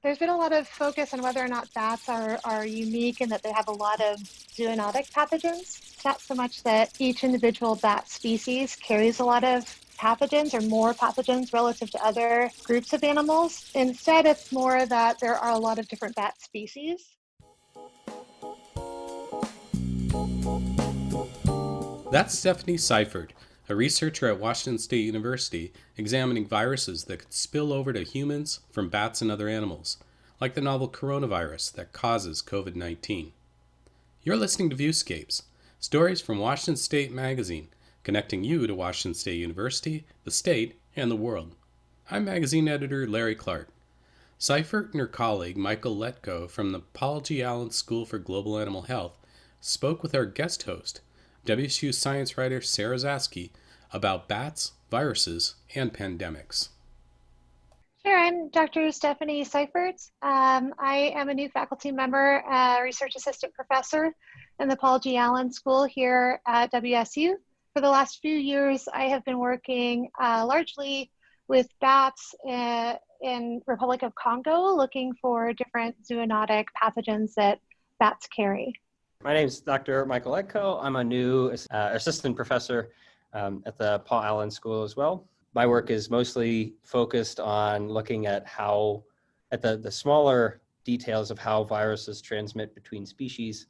There's been a lot of focus on whether or not bats are unique and that they have a lot of zoonotic pathogens. It's not so much that each individual bat species carries a lot of pathogens or more pathogens relative to other groups of animals. Instead, it's more that there are a lot of different bat species. That's Stephanie Seifert, a researcher at Washington State University examining viruses that could spill over to humans from bats and other animals, like the novel coronavirus that causes COVID-19. You're listening to Viewscapes, stories from Washington State Magazine, connecting you to Washington State University, the state, and the world. I'm magazine editor Larry Clark. Seifert and her colleague Michael Letko from the Paul G. Allen School for Global Animal Health spoke with our guest host, WSU science writer Sara Zaske, about bats, viruses, and pandemics. Sure, I'm Dr. Stephanie Seifert. I am a new faculty member, research assistant professor in the Paul G. Allen School here at WSU. For the last few years, I have been working largely with bats in Republic of Congo, looking for different zoonotic pathogens that bats carry. My name is Dr. Michael Letko. I'm a new assistant professor at the Paul Allen School as well. My work is mostly focused on looking at the smaller details of how viruses transmit between species.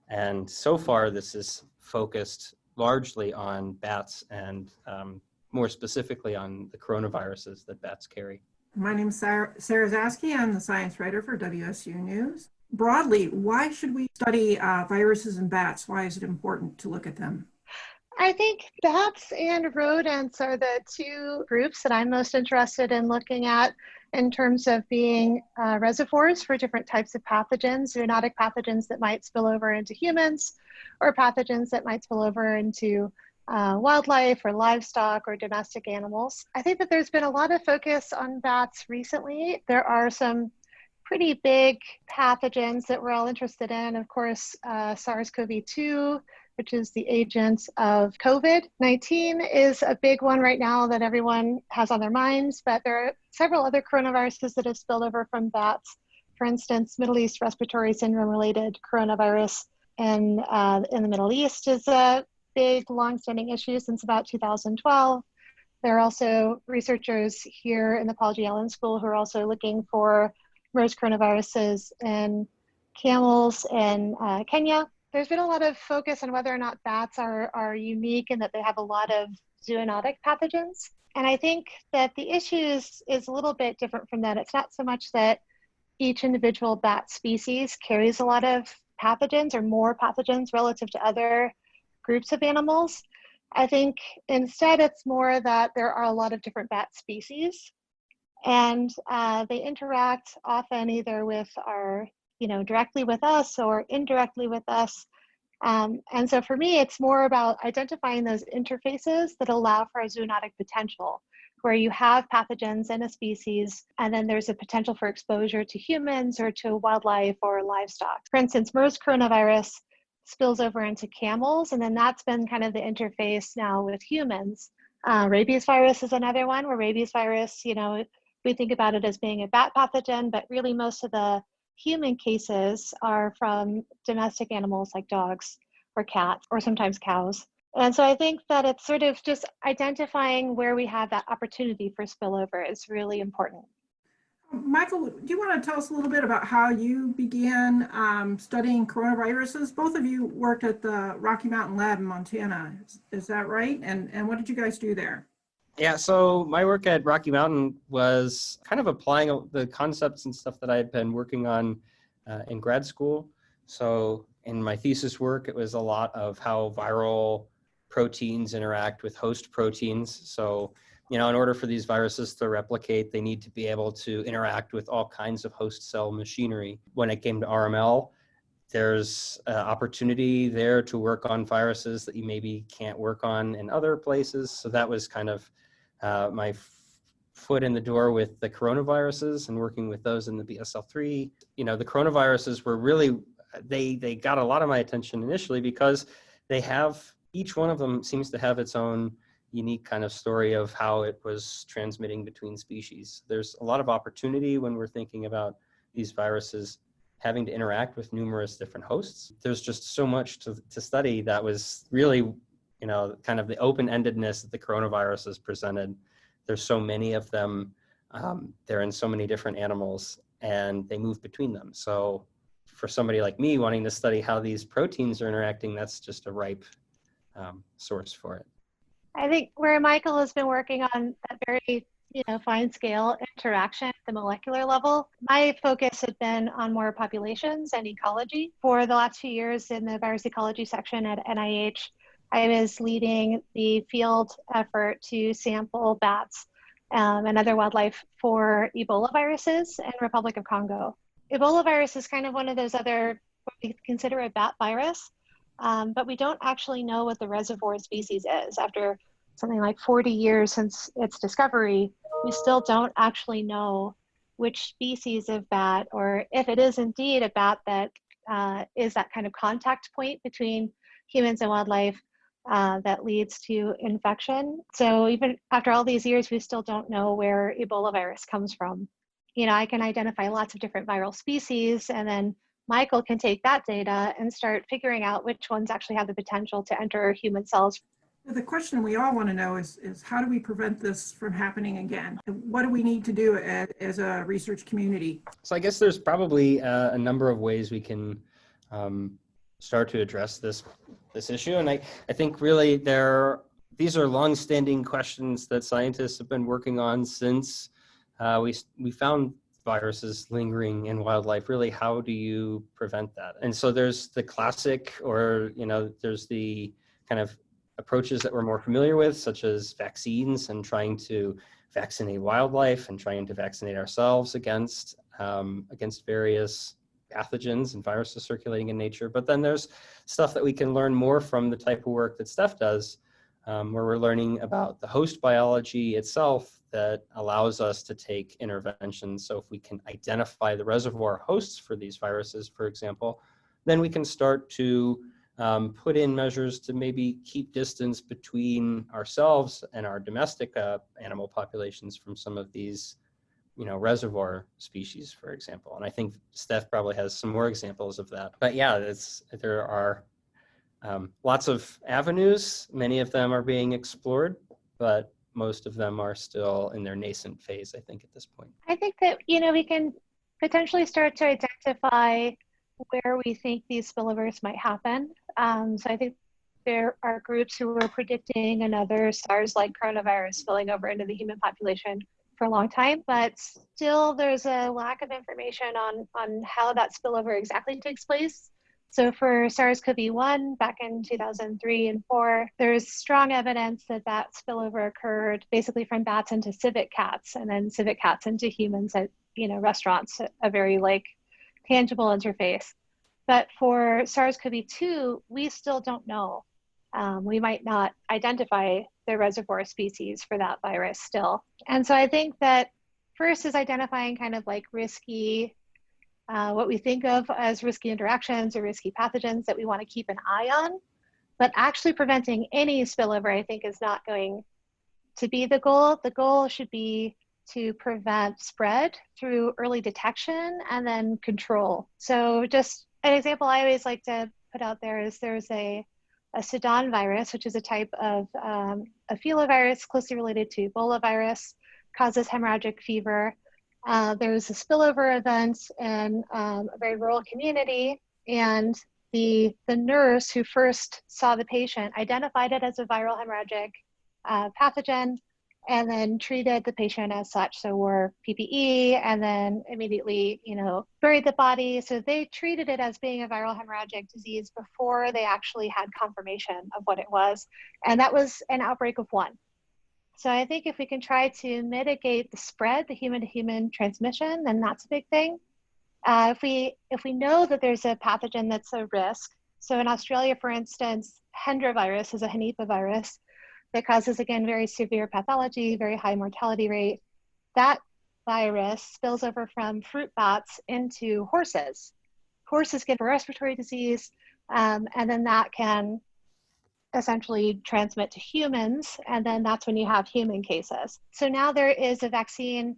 And so far, this is focused largely on bats and more specifically on the coronaviruses that bats carry. My name is Sara Zaske. I'm the science writer for WSU News. Broadly, why should we study viruses in bats? Why is it important to look at them? I think bats and rodents are the two groups that I'm most interested in looking at in terms of being reservoirs for different types of pathogens, zoonotic pathogens that might spill over into humans, or pathogens that might spill over into wildlife or livestock or domestic animals. I think that there's been a lot of focus on bats recently. There are some pretty big pathogens that we're all interested in. Of course, SARS-CoV-2, which is the agent of COVID-19, is a big one right now that everyone has on their minds, but there are several other coronaviruses that have spilled over from bats. For instance, Middle East respiratory syndrome-related coronavirus in the Middle East is a big, long-standing issue since about 2012. There are also researchers here in the Paul G. Allen School who are also looking for MERS coronaviruses in camels in Kenya. There's been a lot of focus on whether or not bats are unique and that they have a lot of zoonotic pathogens. And I think that the issue is a little bit different from that. It's not so much that each individual bat species carries a lot of pathogens or more pathogens relative to other groups of animals. I think instead it's more that there are a lot of different bat species, and they interact often either with directly with us or indirectly with us. And so for me, it's more about identifying those interfaces that allow for a zoonotic potential, where you have pathogens in a species, and then there's a potential for exposure to humans or to wildlife or livestock. For instance, MERS coronavirus spills over into camels, and then that's been kind of the interface now with humans. Rabies virus is another one, where rabies virus, we think about it as being a bat pathogen, but really most of the human cases are from domestic animals like dogs or cats or sometimes cows. And so I think that it's sort of just identifying where we have that opportunity for spillover is really important. Michael, do you want to tell us a little bit about how you began studying coronaviruses? Both of you worked at the Rocky Mountain Lab in Montana. Is that right? And what did you guys do there? Yeah, so my work at Rocky Mountain was kind of applying the concepts and stuff that I had been working on in grad school. So in my thesis work, it was a lot of how viral proteins interact with host proteins. So, in order for these viruses to replicate, they need to be able to interact with all kinds of host cell machinery. When it came to RML, there's opportunity there to work on viruses that you maybe can't work on in other places. So that was kind of my foot in the door with the coronaviruses and working with those in the BSL-3. The coronaviruses were really, they got a lot of my attention initially because each one of them seems to have its own unique kind of story of how it was transmitting between species. There's a lot of opportunity when we're thinking about these viruses having to interact with numerous different hosts. There's just so much to study that was really, kind of the open-endedness that the coronavirus has presented. There's so many of them. They're in so many different animals, and they move between them. So for somebody like me wanting to study how these proteins are interacting, that's just a ripe source for it. I think where Michael has been working on that very fine scale interaction at the molecular level, my focus had been on more populations and ecology. For the last few years in the virus ecology section at NIH, I was leading the field effort to sample bats and other wildlife for Ebola viruses in Republic of Congo. Ebola virus is kind of one of those other, what we consider a bat virus, but we don't actually know what the reservoir species is. After something like 40 years since its discovery, we still don't actually know which species of bat, or if it is indeed a bat that is that kind of contact point between humans and wildlife that leads to infection. So even after all these years, we still don't know where Ebola virus comes from. I can identify lots of different viral species, and then Michael can take that data and start figuring out which ones actually have the potential to enter human cells. The question we all want to know is how do we prevent this from happening again? What do we need to do as a research community? So I guess there's probably a number of ways we can start to address this issue. And I think really these are longstanding questions that scientists have been working on since we found viruses lingering in wildlife. Really, how do you prevent that? And so there's the classic, or there's the kind of approaches that we're more familiar with, such as vaccines and trying to vaccinate wildlife and trying to vaccinate ourselves against various pathogens and viruses circulating in nature. But then there's stuff that we can learn more from the type of work that Steph does, where we're learning about the host biology itself that allows us to take interventions. So if we can identify the reservoir hosts for these viruses, for example, then we can start to put in measures to maybe keep distance between ourselves and our domestic animal populations from some of these, reservoir species, for example. And I think Steph probably has some more examples of that. But yeah, there are lots of avenues. Many of them are being explored, but most of them are still in their nascent phase, I think, at this point. I think that, we can potentially start to identify where we think these spillovers might happen. So I think there are groups who are predicting another SARS-like coronavirus spilling over into the human population for a long time, but still there's a lack of information on how that spillover exactly takes place. So for SARS-CoV-1 back in 2003 and 4, there's strong evidence that spillover occurred basically from bats into civet cats, and then civet cats into humans at restaurants, a very tangible interface. But for SARS-CoV-2, we still don't know. We might not identify the reservoir species for that virus still. And so I think that first is identifying kind of risky, what we think of as risky interactions or risky pathogens that we want to keep an eye on. But actually preventing any spillover, I think, is not going to be the goal. The goal should be to prevent spread through early detection and then control. So just an example I always like to put out there is there's a Sudan virus, which is a type of a filovirus closely related to Ebola virus, causes hemorrhagic fever. There was a spillover event in a very rural community, and the nurse who first saw the patient identified it as a viral hemorrhagic pathogen, and then treated the patient as such. So wore PPE and then immediately, buried the body. So they treated it as being a viral hemorrhagic disease before they actually had confirmation of what it was. And that was an outbreak of 1. So I think if we can try to mitigate the spread, the human-to-human transmission, then that's a big thing. If we know that there's a pathogen that's a risk, so in Australia, for instance, Hendra virus is a Henipa virus that causes, again, very severe pathology, very high mortality rate. That virus spills over from fruit bats into horses. Horses get a respiratory disease, and then that can essentially transmit to humans, and then that's when you have human cases. So now there is a vaccine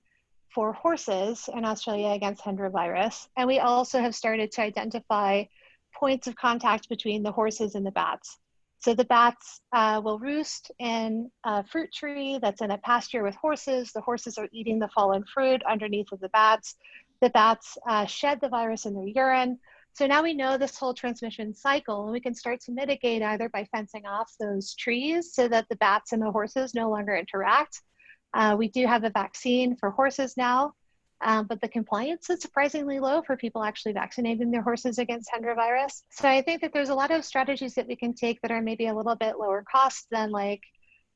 for horses in Australia against Hendra virus. And we also have started to identify points of contact between the horses and the bats. So the bats will roost in a fruit tree that's in a pasture with horses. The horses are eating the fallen fruit underneath of the bats. The bats shed the virus in their urine. So now we know this whole transmission cycle, and we can start to mitigate either by fencing off those trees so that the bats and the horses no longer interact. We do have a vaccine for horses now, but the compliance is surprisingly low for people actually vaccinating their horses against Hendra virus. So I think that there's a lot of strategies that we can take that are maybe a little bit lower cost than like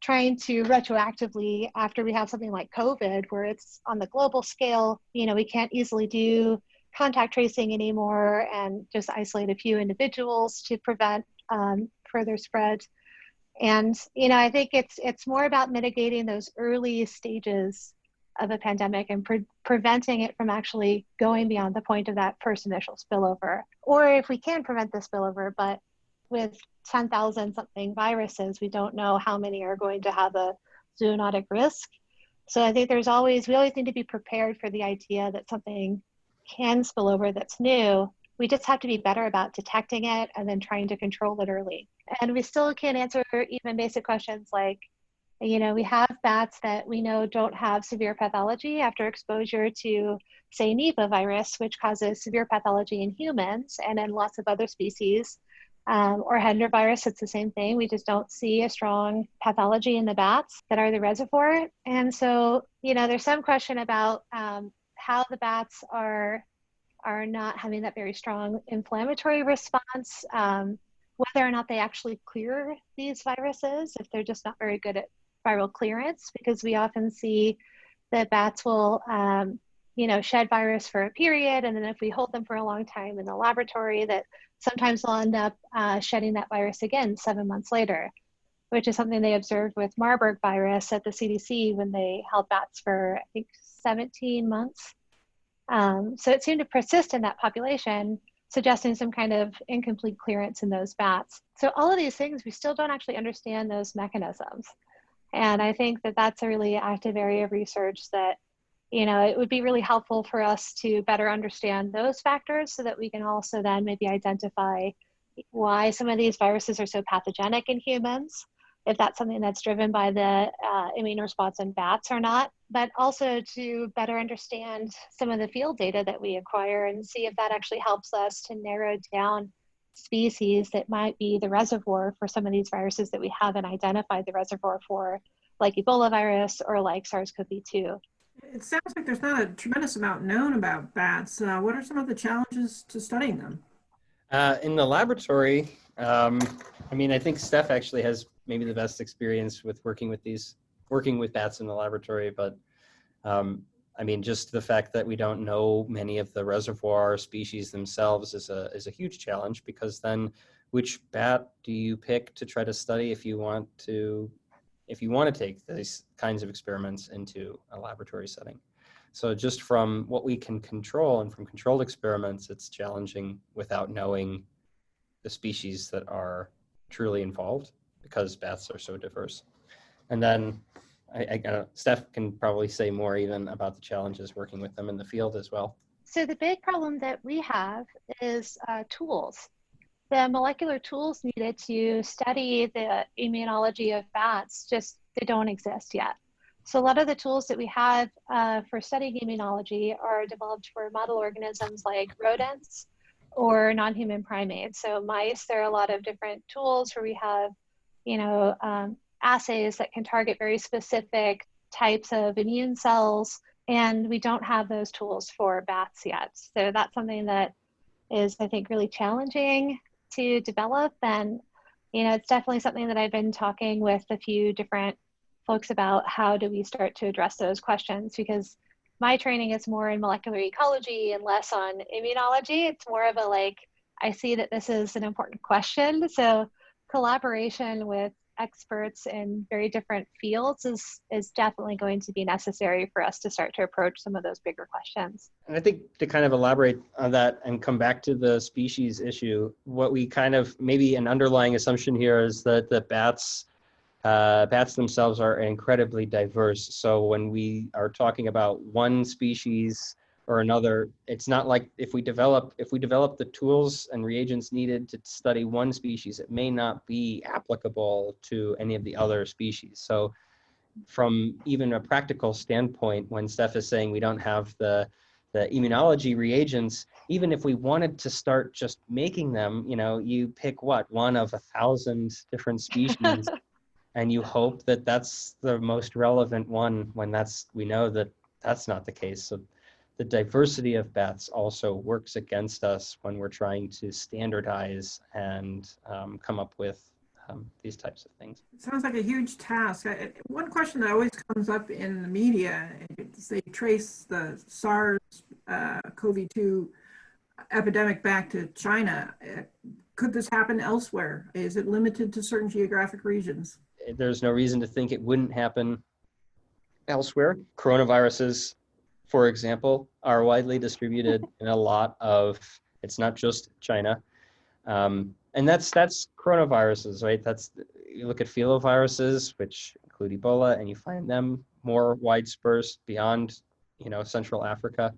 trying to retroactively, after we have something like COVID, where it's on the global scale, we can't easily do contact tracing anymore and just isolate a few individuals to prevent further spread. And, I think it's more about mitigating those early stages of a pandemic and preventing it from actually going beyond the point of that first initial spillover. Or if we can prevent the spillover, but with 10,000 something viruses, we don't know how many are going to have a zoonotic risk. So I think we always need to be prepared for the idea that something can spill over that's new. We just have to be better about detecting it and then trying to control it early. And we still can't answer even basic questions like, we have bats that we know don't have severe pathology after exposure to, say, Nipah virus, which causes severe pathology in humans and in lots of other species. Or Hendra virus, it's the same thing. We just don't see a strong pathology in the bats that are the reservoir. And so, there's some question about how the bats are not having that very strong inflammatory response, whether or not they actually clear these viruses, if they're just not very good at viral clearance, because we often see that bats will, shed virus for a period, and then if we hold them for a long time in the laboratory, that sometimes they'll end up shedding that virus again 7 months later, which is something they observed with Marburg virus at the CDC when they held bats for, I think, 17 months. So it seemed to persist in that population, suggesting some kind of incomplete clearance in those bats. So all of these things, we still don't actually understand those mechanisms. And I think that that's a really active area of research that, it would be really helpful for us to better understand those factors so that we can also then maybe identify why some of these viruses are so pathogenic in humans, if that's something that's driven by the immune response in bats or not, but also to better understand some of the field data that we acquire and see if that actually helps us to narrow down species that might be the reservoir for some of these viruses that we haven't identified the reservoir for, like Ebola virus or like SARS-CoV-2. It sounds like there's not a tremendous amount known about bats. What are some of the challenges to studying them? In the laboratory, I think Steph actually has maybe the best experience with working with bats in the laboratory, but just the fact that we don't know many of the reservoir species themselves is a huge challenge, because then which bat do you pick to try to study if you want to take these kinds of experiments into a laboratory setting? So just from what we can control and from controlled experiments, it's challenging without knowing the species that are truly involved, because bats are so diverse. And then Steph can probably say more even about the challenges working with them in the field as well. So the big problem that we have is tools. The molecular tools needed to study the immunology of bats they don't exist yet. So a lot of the tools that we have for studying immunology are developed for model organisms like rodents or non-human primates. So mice, there are a lot of different tools where we have, assays that can target very specific types of immune cells, and we don't have those tools for bats yet. So that's something that is, I think, really challenging to develop. And, it's definitely something that I've been talking with a few different folks about. How do we start to address those questions? Because my training is more in molecular ecology and less on immunology. It's more of I see that this is an important question. So collaboration with experts in very different fields is definitely going to be necessary for us to start to approach some of those bigger questions. And I think to kind of elaborate on that and come back to the species issue, what we kind of, maybe an underlying assumption here is that the bats Bats themselves are incredibly diverse. So when we are talking about one species or another, it's not like if we develop the tools and reagents needed to study one species, it may not be applicable to any of the other species. So from even a practical standpoint, when Steph is saying we don't have the immunology reagents, even if we wanted to start just making them, you pick one of 1,000 different species, and you hope that that's the most relevant one when we know that that's not the case. So the diversity of bats also works against us when we're trying to standardize and come up with these types of things. It sounds like a huge task. One question that always comes up in the media is they trace the SARS-CoV-2 epidemic back to China. Could this happen elsewhere? Is it limited to certain geographic regions? There's no reason to think it wouldn't happen elsewhere. Coronaviruses, for example, are widely distributed in a lot of, it's not just China. And that's coronaviruses, right? You look at filoviruses, which include Ebola, and you find them more widespread beyond, Central Africa.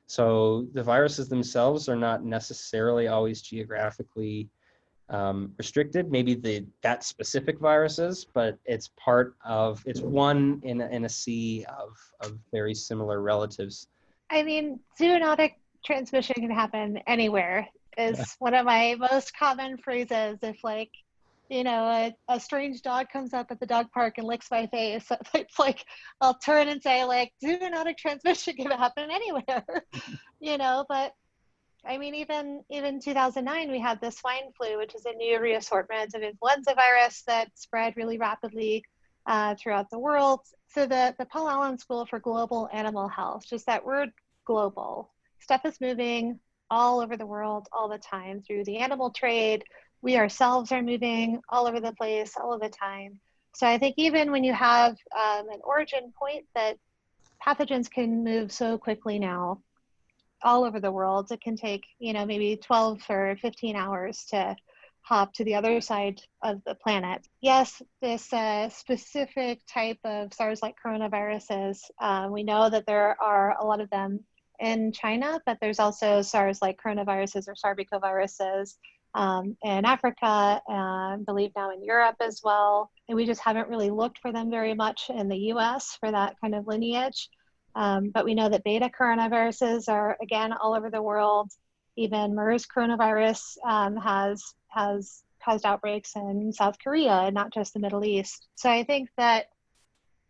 So the viruses themselves are not necessarily always geographically restricted. Maybe that specific viruses, but it's one in a sea of very similar relatives. I mean, zoonotic transmission can happen anywhere is one of my most common phrases. If a strange dog comes up at the dog park and licks my face, it's like, I'll turn and say zoonotic transmission can happen anywhere, but I mean, even 2009, we had the swine flu, which is a new reassortment of influenza virus that spread really rapidly throughout the world. So the Paul Allen School for Global Animal Health, just that word global, stuff is moving all over the world all the time through the animal trade. We ourselves are moving all over the place all of the time. So I think even when you have an origin point that pathogens can move so quickly now all over the world, it can take, maybe 12 or 15 hours to hop to the other side of the planet. Yes, this specific type of SARS-like coronaviruses, we know that there are a lot of them in China, but there's also SARS-like coronaviruses or sarbecoviruses in Africa, and I believe now in Europe as well. And we just haven't really looked for them very much in the US for that kind of lineage. But we know that beta coronaviruses are, again, all over the world. Even MERS coronavirus has caused outbreaks in South Korea, not just the Middle East. So I think that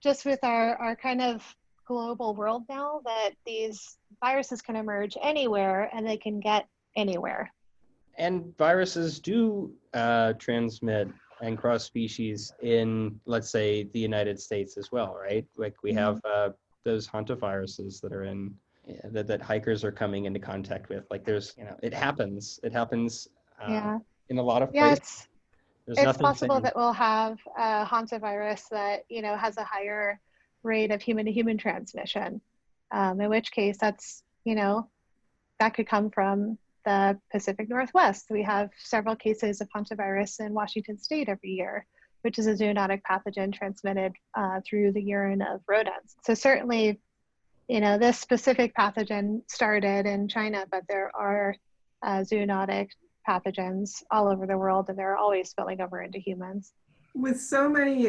just with our kind of global world now, that these viruses can emerge anywhere and they can get anywhere. And viruses do transmit and cross species in, let's say, the United States as well, right? Like we have those hantaviruses that are in that hikers are coming into contact with. Like there's, it happens in a lot of places. It's possible that we'll have a hantavirus that, has a higher rate of human to human transmission, in which case that's, that could come from the Pacific Northwest. We have several cases of hantavirus in Washington State every year, which is a zoonotic pathogen transmitted through the urine of rodents. So certainly, this specific pathogen started in China, but there are zoonotic pathogens all over the world, and they're always spilling over into humans. With so many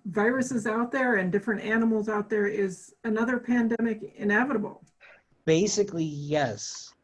viruses out there and different animals out there, is another pandemic inevitable? Basically, yes.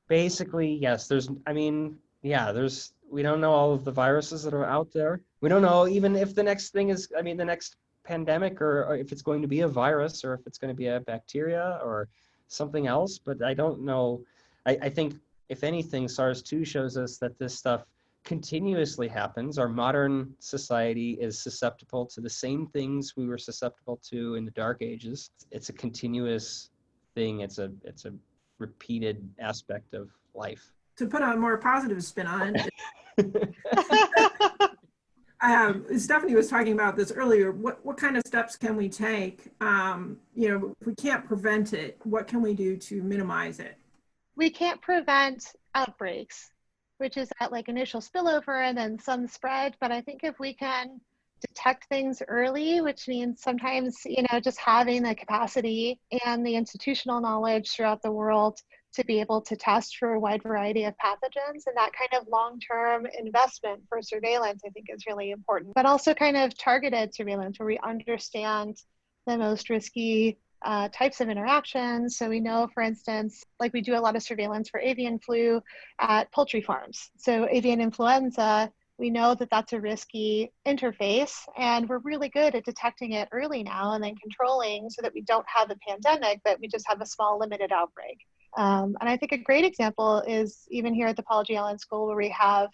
Basically, yes. We don't know all of the viruses that are out there. We don't know even if the next thing is, the next pandemic, or if it's going to be a virus, or if it's going to be a bacteria or something else, but I don't know. I think, if anything, SARS-2 shows us that this stuff continuously happens. Our modern society is susceptible to the same things we were susceptible to in the Dark Ages. It's a continuous thing. It's a repeated aspect of life. To put a more positive spin on it, Stephanie was talking about this earlier. What kind of steps can we take? If we can't prevent it, what can we do to minimize it? We can't prevent outbreaks, which is that initial spillover and then some spread. But I think if we can detect things early, which means sometimes, just having the capacity and the institutional knowledge throughout the world to be able to test for a wide variety of pathogens. And that kind of long-term investment for surveillance, I think, is really important, but also kind of targeted surveillance where we understand the most risky types of interactions. So we know, for instance, like we do a lot of surveillance for avian flu at poultry farms. So avian influenza, we know that that's a risky interface, and we're really good at detecting it early now and then controlling so that we don't have a pandemic, but we just have a small limited outbreak. And I think a great example is even here at the Paul G. Allen School, where we have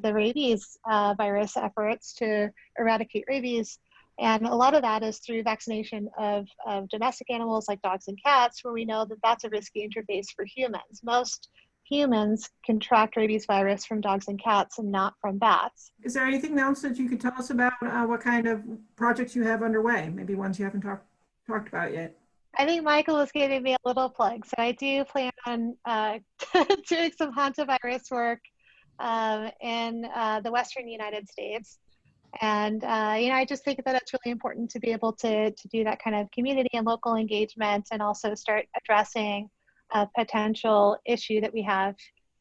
the rabies virus efforts to eradicate rabies. And a lot of that is through vaccination of domestic animals like dogs and cats, where we know that that's a risky interface for humans. Most humans contract rabies virus from dogs and cats and not from bats. Is there anything else that you could tell us about what kind of projects you have underway? Maybe ones you haven't talked about yet? I think Michael was giving me a little plug. So I do plan on doing some hantavirus work in the Western United States. And, I just think that it's really important to be able to do that kind of community and local engagement, and also start addressing a potential issue that we have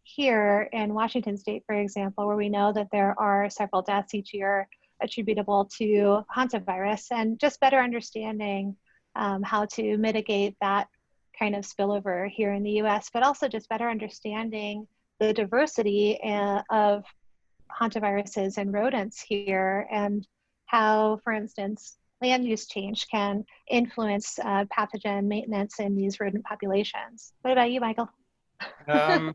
here in Washington State, for example, where we know that there are several deaths each year attributable to hantavirus, and just better understanding how to mitigate that kind of spillover here in the US, but also just better understanding the diversity of hantaviruses and rodents here, and how, for instance, land use change can influence pathogen maintenance in these rodent populations. What about you, Michael? Up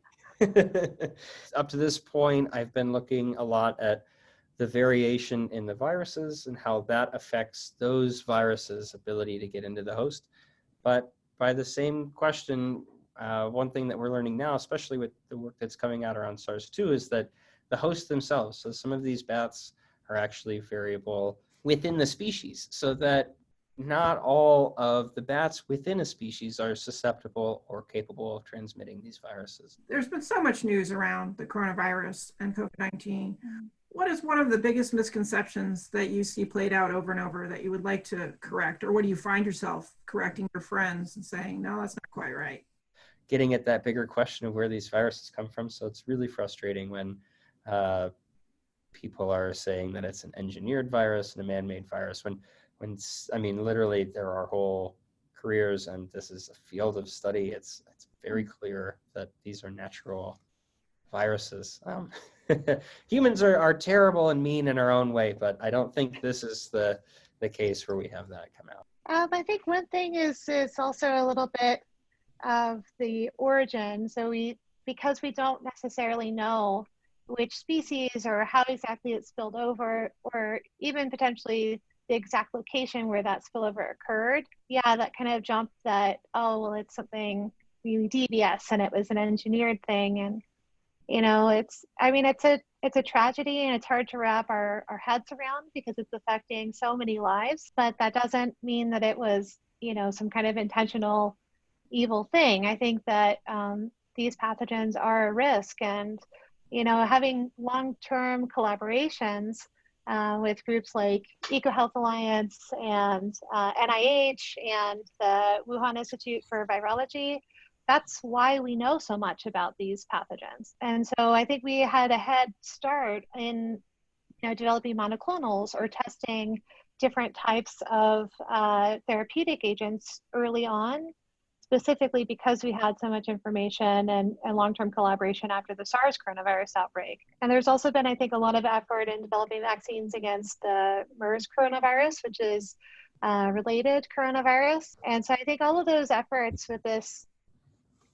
to this point, I've been looking a lot at the variation in the viruses and how that affects those viruses' ability to get into the host. But by the same question, one thing that we're learning now, especially with the work that's coming out around SARS-2, is that the hosts themselves, so some of these bats are actually variable within the species, so that not all of the bats within a species are susceptible or capable of transmitting these viruses. There's been so much news around the coronavirus and COVID-19. What is one of the biggest misconceptions that you see played out over and over that you would like to correct? Or what do you find yourself correcting your friends and saying, no, that's not quite right? Getting at that bigger question of where these viruses come from. So it's really frustrating when people are saying that it's an engineered virus and a man-made virus, when I mean, literally there are whole careers, and this is a field of study. It's very clear that these are natural viruses. Humans are terrible and mean in our own way, but I don't think this is the case where we have that come out. I think one thing is also a little bit of the origin. So because we don't necessarily know which species or how exactly it spilled over, or even potentially the exact location where that spillover occurred, that kind of jumped that, oh, well, it's something really devious and it was an engineered thing. And, it's a tragedy, and it's hard to wrap our heads around because it's affecting so many lives, but that doesn't mean that it was, some kind of intentional evil thing. I think that these pathogens are a risk, and having long-term collaborations with groups like EcoHealth Alliance and NIH and the Wuhan Institute for Virology, that's why we know so much about these pathogens. And so I think we had a head start in developing monoclonals or testing different types of therapeutic agents early on, specifically because we had so much information and long-term collaboration after the SARS coronavirus outbreak. And there's also been, I think, a lot of effort in developing vaccines against the MERS coronavirus, which is related coronavirus. And so I think all of those efforts with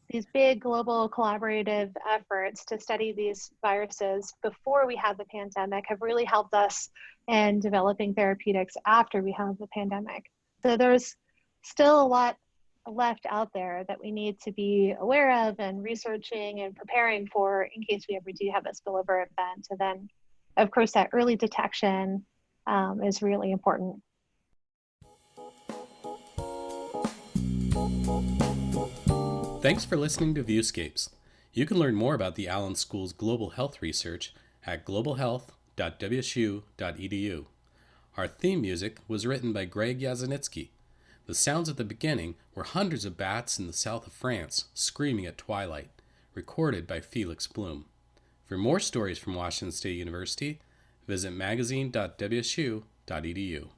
these big global collaborative efforts to study these viruses before we had the pandemic have really helped us in developing therapeutics after we have the pandemic. So there's still a lot left out there that we need to be aware of and researching and preparing for in case we ever do have a spillover event. And then, of course, that early detection is really important. Thanks for listening to Viewscapes. You can learn more about the Allen School's global health research at globalhealth.wsu.edu. Our theme music was written by Greg Yazanitsky. The sounds at the beginning were hundreds of bats in the south of France screaming at twilight, recorded by Felix Bloom. For more stories from Washington State University, visit magazine.wsu.edu.